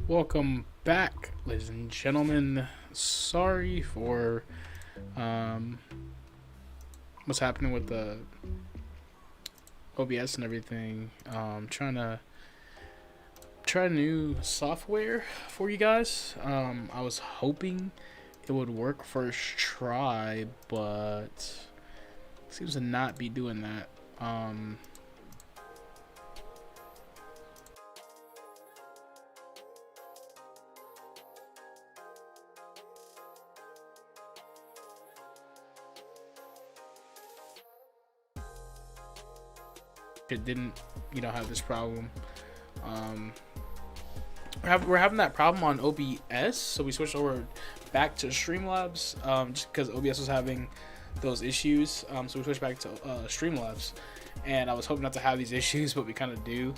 Welcome back, ladies and gentlemen. Sorry for um, what's happening with the OBS and everything. Trying to try new software for you guys. I was hoping it would work first try, but seems to not be doing that. It didn't, have this problem. Um, we're having that problem on OBS, so we switched over back to Streamlabs just because OBS was having those issues. So we switched back to Streamlabs, and I was hoping not to have these issues, but we kind of do.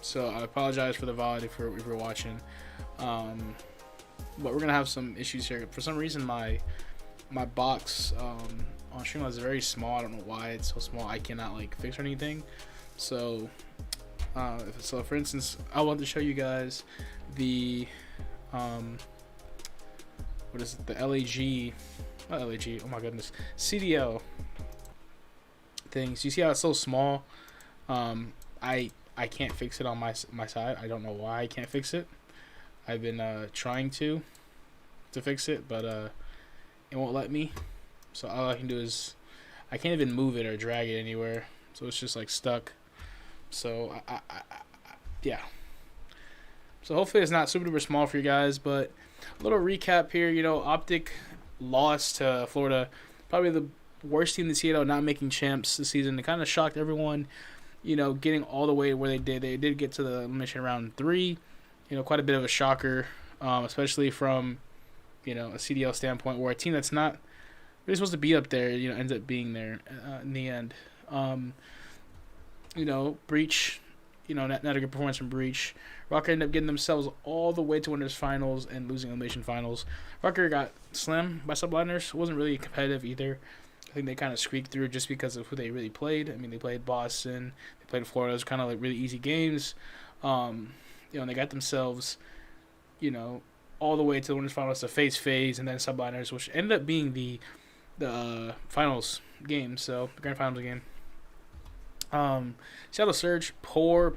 So I apologize for the VOD if you're watching. But we're gonna have some issues here. For some reason, my box on Streamlabs is very small. I don't know why it's so small. I cannot fix or anything. So for instance, I want to show you guys the what is it? The LAG, not LAG. Oh my goodness, CDL things. You see how it's so small? I can't fix it on my side. I don't know why I can't fix it. I've been trying to fix it, but it won't let me. So all I can do is I can't even move it or drag it anywhere. So it's just stuck. So yeah. So hopefully it's not super duper small for you guys, but a little recap here. Optic lost to Florida, probably the worst team in Seattle, not making champs this season. It kind of shocked everyone. Getting all the way where they did. They did get to the elimination round 3. Quite a bit of a shocker, especially from a CDL standpoint, where a team that's not really supposed to be up there, ends up being there in the end. Breach, not a good performance from Breach. Rocker ended up getting themselves all the way to winners finals and losing elimination finals. Rocker got slammed by Subliners. Wasn't really competitive either. I think they kind of squeaked through just because of who they really played. I mean, they played Boston, they played Florida. It was kind of really easy games. And they got themselves, all the way to the winners finals to face FaZe and then Subliners, which ended up being the finals game, so the grand finals game. Seattle Surge, poor.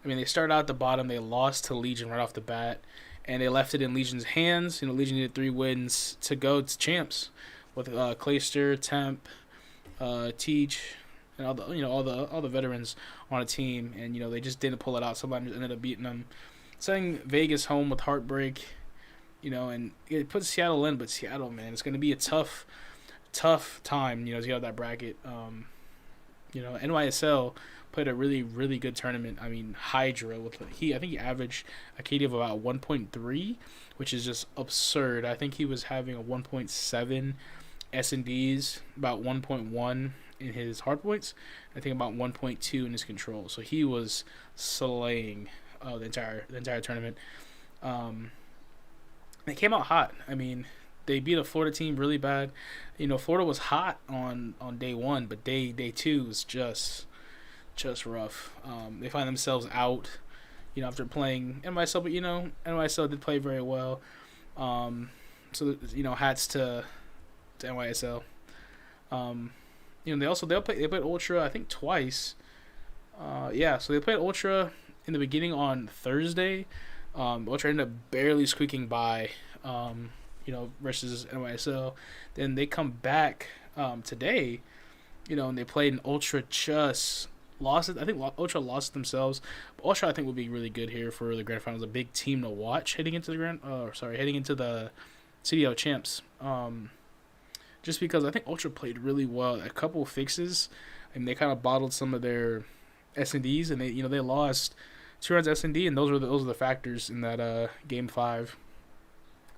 I mean, they started out at the bottom. They lost to Legion right off the bat, and they left it in Legion's hands. Legion needed 3 wins to go to champs with Clayster, Temp, Teach, and all the veterans on a team, and they just didn't pull it out. Somebody ended up beating them, sending Vegas home with heartbreak. And it puts Seattle in, but Seattle, man, it's going to be a tough time, to get out of that bracket. NYSL played a really, really good tournament. I mean, Hydra, I think he averaged a KD of about 1.3, which is just absurd. I think he was having a 1.7 S&Ds, about 1.1 in his hard points. I think about 1.2 in his control. So he was slaying the entire tournament. They came out hot. I mean, they beat a Florida team really bad. Florida was hot on day 1, but day 2 was just rough. They find themselves out, after playing NYSL, but NYSL did play very well. So hats to NYSL. They played Ultra, I think, twice. So they played Ultra in the beginning on Thursday. Ultra ended up barely squeaking by, versus NYSL. Then they come back today, and they played, and Ultra just lost it. I think Ultra lost themselves. But Ultra, I think, will be really good here for the grand finals. A big team to watch heading into the CDL champs. Just because I think Ultra played really well. A couple fixes, and they kind of bottled some of their S&Ds, and they lost 2 runs S&D, and those are the factors in that game 5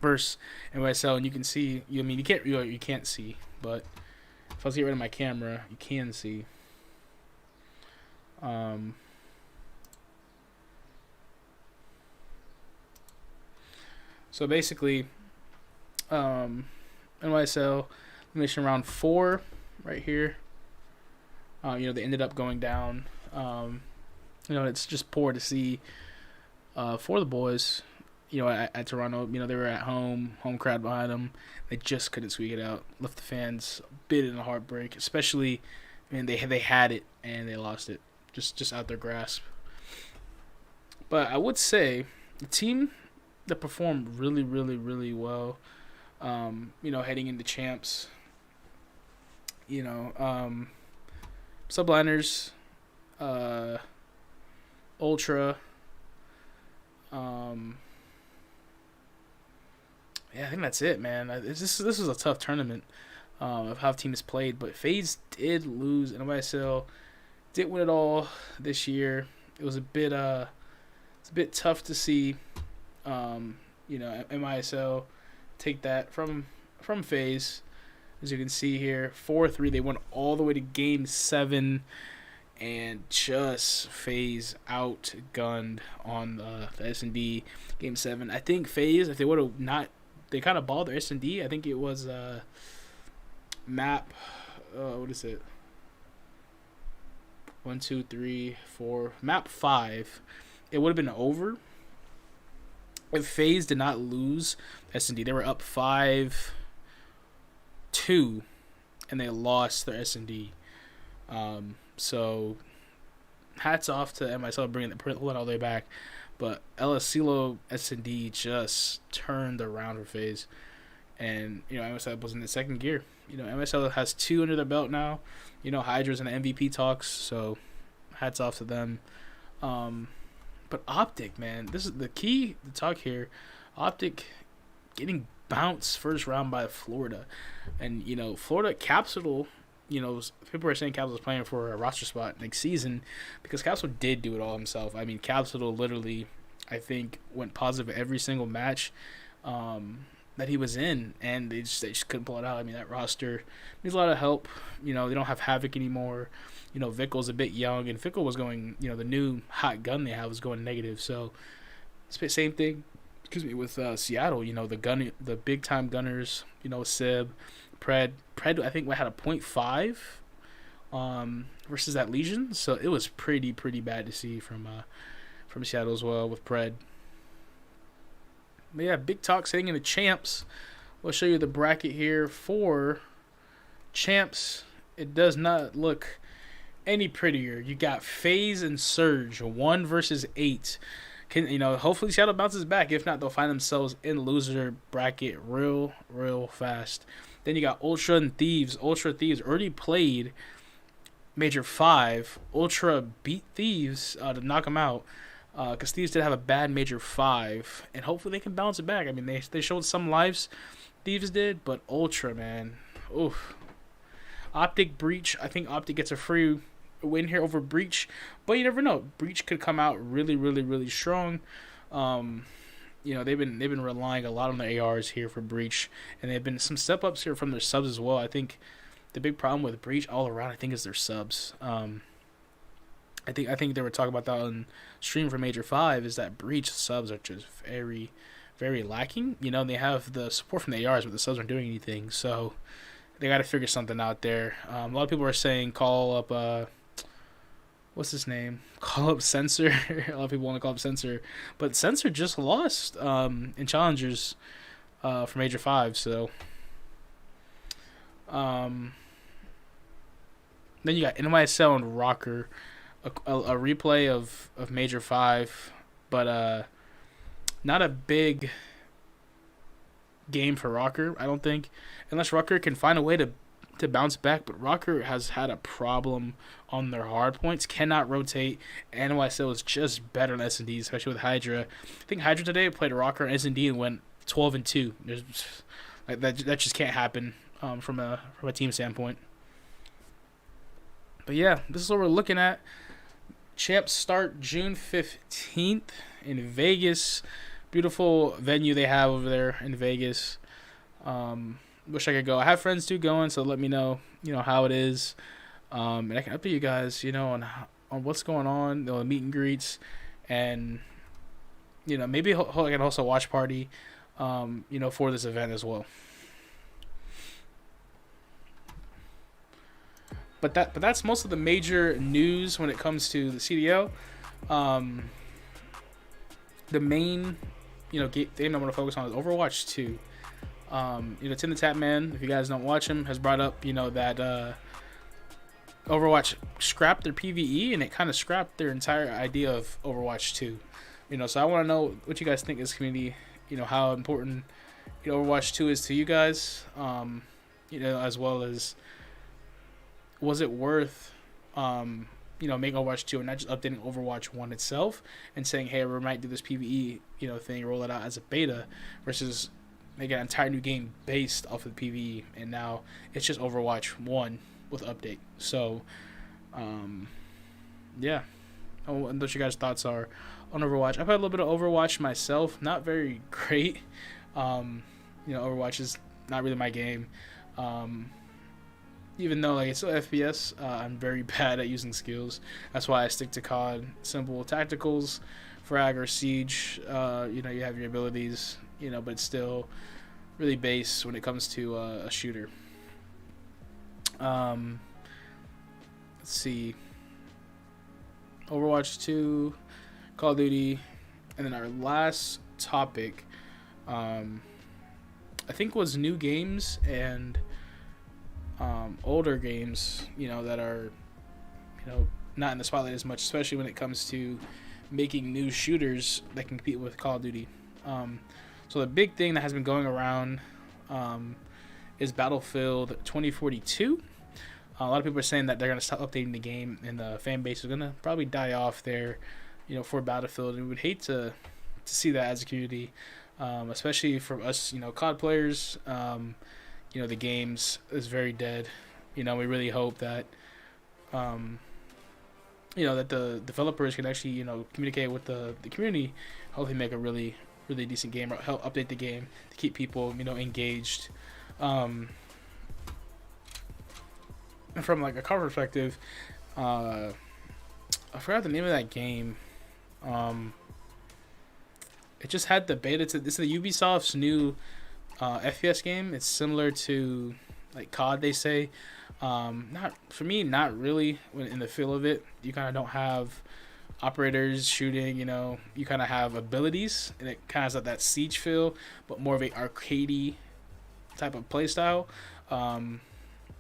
versus NYSL. And you can see, you can't see, but if I was to get rid of my camera, you can see. So basically, NYSL elimination round 4 right here. They ended up going down. It's just poor to see for the boys. At Toronto, they were at home crowd behind them. They just couldn't squeak it out. Left the fans a bit in a heartbreak, especially, they had it and they lost it, just out their grasp. But I would say the team that performed really, really, really well, heading into champs, Subliners, Ultra, I think that's it, man. This was a tough tournament of how teams played, but FaZe did lose, and NYSL didn't win it all this year. It was a bit tough to see, NYSL take that from FaZe. As you can see here, 4-3, they went all the way to Game 7, and just FaZe outgunned on the S&D Game 7. I think FaZe, if they would have not, they kind of balled their S&D. I think it was map, what is it? 1, 2, 3, 4, map 5. It would have been over if FaZe did not lose S&D. They were up 5-2, and they lost their S&D. So hats off to NYSL bringing it all the way back. But LSCLO S&D just turned around for FaZe. And, NYSL was in the second gear. NYSL has 2 under their belt now. Hydra's in the MVP talks, so hats off to them. But Optic, man, this is the key to talk here. Optic getting bounced first round by Florida. And, Florida Capsule, people are saying Capsule's playing for a roster spot next season because Capsule did do it all himself. I mean, Capsule literally, I think, went positive every single match that he was in, and they just couldn't pull it out. I mean, that roster needs a lot of help. They don't have Havoc anymore. Vickel's a bit young, and Vickel was going, the new hot gun they have was going negative. So, it's the same thing, with Seattle. The big-time gunners, Sib, Pred, I think, had a 0.5 versus that Legion. So, it was pretty bad to see from Seattle as well with Pred. But yeah, big talks heading into champs. We'll show you the bracket here for champs. It does not look any prettier. You got FaZe and Surge, 1 versus 8. Hopefully Seattle bounces back. If not, they'll find themselves in loser bracket real fast. Then you got Ultra and Thieves. Ultra Thieves already played Major 5. Ultra beat Thieves to knock them out. Because Thieves did have a bad Major 5, and hopefully they can bounce it back. I mean, they showed some lives, Thieves did, but Ultra, man, oof. Optic Breach, I think Optic gets a free win here over Breach, but you never know. Breach could come out really strong. They've been relying a lot on the ARs here for Breach, and they've been some step ups here from their subs as well. I think the big problem with Breach all around, I think, is their subs. I think they were talking about that on stream for Major 5, is that Breach subs are just very, very lacking. They have the support from the ARs, but the subs aren't doing anything. So they got to figure something out there. A lot of people are saying call up, what's his name? Call up Censor. A lot of people want to call up Censor. But Censor just lost in Challengers for Major 5. So then you got NYSL and Rocker. A replay of Major 5, but not a big game for Rocker, I don't think, unless Rocker can find a way to bounce back. But Rocker has had a problem on their hard points, cannot rotate. NYSL is just better than S&D, especially with Hydra. I think Hydra today played Rocker and S&D and went 12-2. That just can't happen from a team standpoint. But yeah, this is what we're looking at. Champs start June 15th in Vegas. Beautiful venue they have over there in Vegas. Wish I could go. I have friends too going, so let me know, how it is. And I can update you guys, on what's going on, the meet and greets, and maybe I can also watch party, for this event as well. But that's most of the major news when it comes to the CDL. Um, the main, thing I'm gonna focus on is Overwatch 2. Tim the Tap Man, if you guys don't watch him, has brought up, that Overwatch scrapped their PVE and it kind of scrapped their entire idea of Overwatch 2. So I want to know what you guys think as community. How important Overwatch 2 is to you guys. As well as was it worth making Overwatch 2 and not just updating Overwatch 1 itself and saying, hey, we might do this PvE thing, roll it out as a beta, versus make an entire new game based off of the PvE, and now it's just Overwatch 1 with update. So yeah, I wonder what you guys' thoughts are on Overwatch. I played a little bit of Overwatch myself, not very great. Overwatch is not really my game. Even though it's still FPS, I'm very bad at using skills. That's why I stick to COD. Simple tacticals, frag or siege. You have your abilities, but it's still really base when it comes to a shooter. Let's see. Overwatch 2, Call of Duty, and then our last topic, I think, was new games and older games, that are, not in the spotlight as much, especially when it comes to making new shooters that can compete with Call of Duty. So the big thing that has been going around is Battlefield 2042. A lot of people are saying that they're going to stop updating the game, and the fan base is going to probably die off there, for Battlefield. And we would hate to see that as a community, especially for us, COD players. The games is very dead. We really hope that, that the developers can actually, communicate with the community, hopefully make a really, really decent game, or help update the game to keep people, engaged. And from a cover perspective, I forgot the name of that game. It just had the beta. This is the Ubisoft's new FPS game. It's similar to COD, they say. Not for me, not really. In the feel of it, you kind of don't have operators shooting. You kind of have abilities, and it kind of has that siege feel, but more of a arcadey type of play style.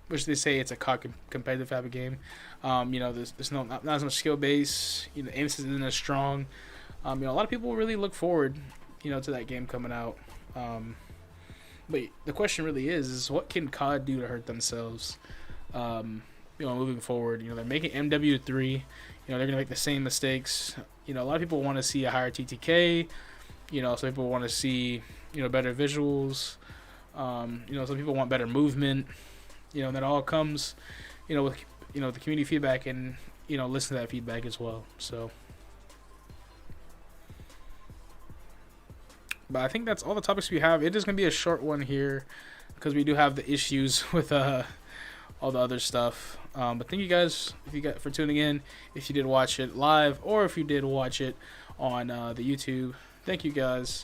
Which they say it's a COD competitive type of game. There's not as much skill base. Aim system isn't as strong. A lot of people really look forward, to that game coming out. But the question really is what can COD do to hurt themselves? Moving forward, they're making MW3. They're gonna make the same mistakes. A lot of people want to see a higher TTK. Some people want to see better visuals. Some people want better movement. And that all comes, with the community feedback, and listen to that feedback as well. So. But I think that's all the topics we have. It is going to be a short one here because we do have the issues with all the other stuff. But thank you guys for tuning in. If you did watch it live or if you did watch it on the YouTube, thank you guys.